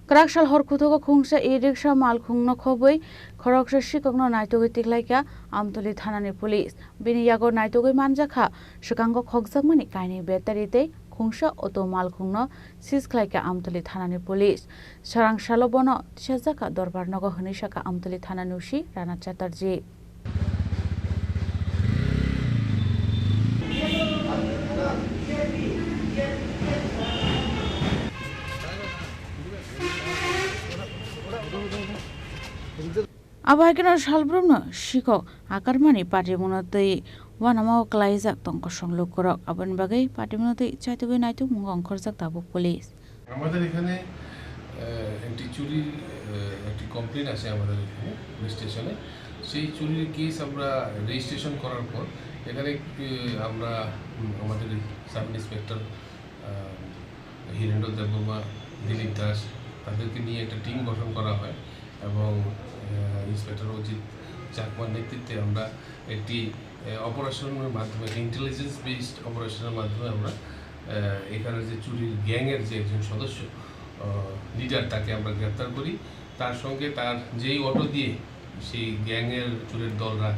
Krakshal Horkutoga Kungsa Ediksha Malkungno Koboi, Koroksha Shikogno Naitogi Tiklaika, Amtoli Thanani Police, Biniyago Naitogi Manjaka, Shikango Kogsagmani Kaini Betarite, Kungsa Oto Malkungno, Sisklaika Amtoli Thanani Police, Sarang Shalobono, Shazaka Dorbar Nogo Hunishaka Amtoli Thananushi, Rana Chatterjee. Abagino Shalbrumno, Shiko, Akarmani, Patimonoti, Wanamo Klaizak, Tonko Songlukorok, Aban Bagay, Patimonoti, Chatuinaito, Mungong Korzak Tabu Police. আমাদের এখানে একটি চুরির একটি complain আছে আমাদের এখানে police স্টেশনে। সেই চুরির কেস আমরা রেজিস্ট্রেশন করার পর এখানে আমরা আমাদের সাব ইন্সপেক্টর হিরেন্দ্র দেববর্মা, দিলীপ দাস তাদেরকে নিয়ে একটা টিম গঠন করা হয় এবং ইন্সপেক্টর অজিত চাকমার নেতৃত্বে আমরা একটি অপারেশনের মাধ্যমে ইন্টেলিজেন্স বেসড অপারেশনের মাধ্যমে আমরা এখানে যে চুরির গ্যাংয়ের যে একজন সদস্য লিডার তাকে আমরা গ্রেপ্তার করি। তার সঙ্গে তার যেই অটো দিয়ে সেই গ্যাংয়ের চুরের দলরা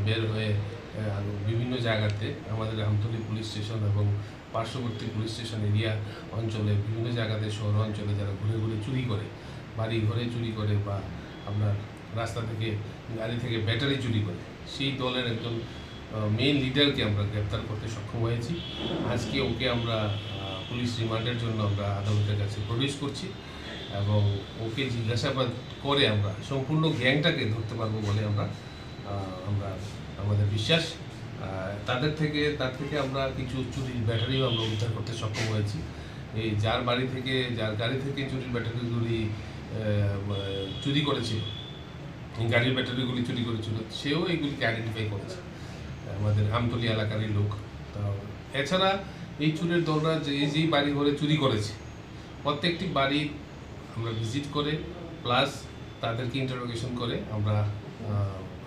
বের হয়ে বিভিন্ন জায়গাতে আমাদের আমতলী পুলিশ স্টেশন এবং পার্শ্ববর্তী পুলিশ স্টেশন এরিয়া অঞ্চলে বিভিন্ন জায়গাতে শহর অঞ্চলে যারা ঘুরে ঘুরে চুরি করে, বাড়ি ঘরে চুরি করে বা আপনার রাস্তা থেকে গাড়ি থেকে ব্যাটারি চুরি করে, সেই দলের একজন মেইন লিডারকে আমরা গ্রেপ্তার করতে সক্ষম হয়েছি। আজকে ওকে আমরা পুলিশ রিমান্ডের জন্য আমরা আদালতের কাছে প্রডিউস করছি এবং ওকে জিজ্ঞাসাবাদ করে আমরা সম্পূর্ণ গ্যাংটাকে ধরতে পারবো বলে আমরা আমাদের বিশ্বাস। তার থেকে আমরা কিছু চুরির ব্যাটারিও আমরা উদ্ধার করতে সক্ষম হয়েছি। এই যার গাড়ি থেকে চুরির ব্যাটারিগুলি চুরি করেছিল, গাড়ির ব্যাটারিগুলি চুরি করেছিল, সেও এইগুলিকে আইডেন্টিফাই করেছে, আমাদের আমতলী এলাকারই লোক। তো এছাড়া এই চুরের দলরা যেই বাড়ি ঘরে চুরি করেছে প্রত্যেকটি বাড়ি আমরা ভিজিট করে প্লাস তাদেরকে ইন্টারোগেশন করে আমরা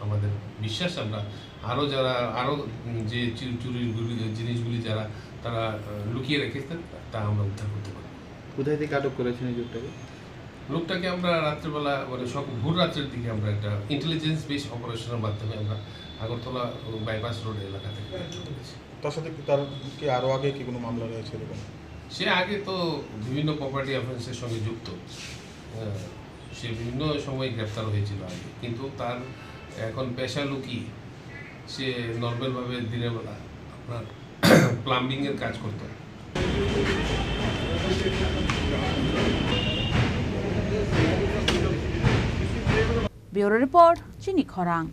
আমাদের বিশ্বাস আমরা আরও যে চুরির জিনিসগুলি তারা লুকিয়ে রেখেছেন তা আমরা উদ্ধার করতে পারি। কোথায় থেকে আটক করেছেন এই লোকটাকে আমরা রাত্রেবেলা মানে ভোর রাত্রের দিকে আমরা একটা ইন্টেলিজেন্স বেস অপারেশনের মাধ্যমে আমরা আগরতলা বাইপাস রোড এলাকা থেকে করেছি। তার সাথে তার কি আরও আগে কি কোনো মামলা রয়েছে এরকম? সে আগে তো বিভিন্ন প্রপার্টি অফেন্সের সঙ্গে যুক্ত, সে বিভিন্ন সময় গ্রেপ্তার হয়েছিল আগে, কিন্তু তার এখন পেশা লুকিয়ে সে নর্মালভাবে দিনের বেলা আপনার প্লাম্বিংয়ের কাজ করত। Bureau Report, Chini Khorang.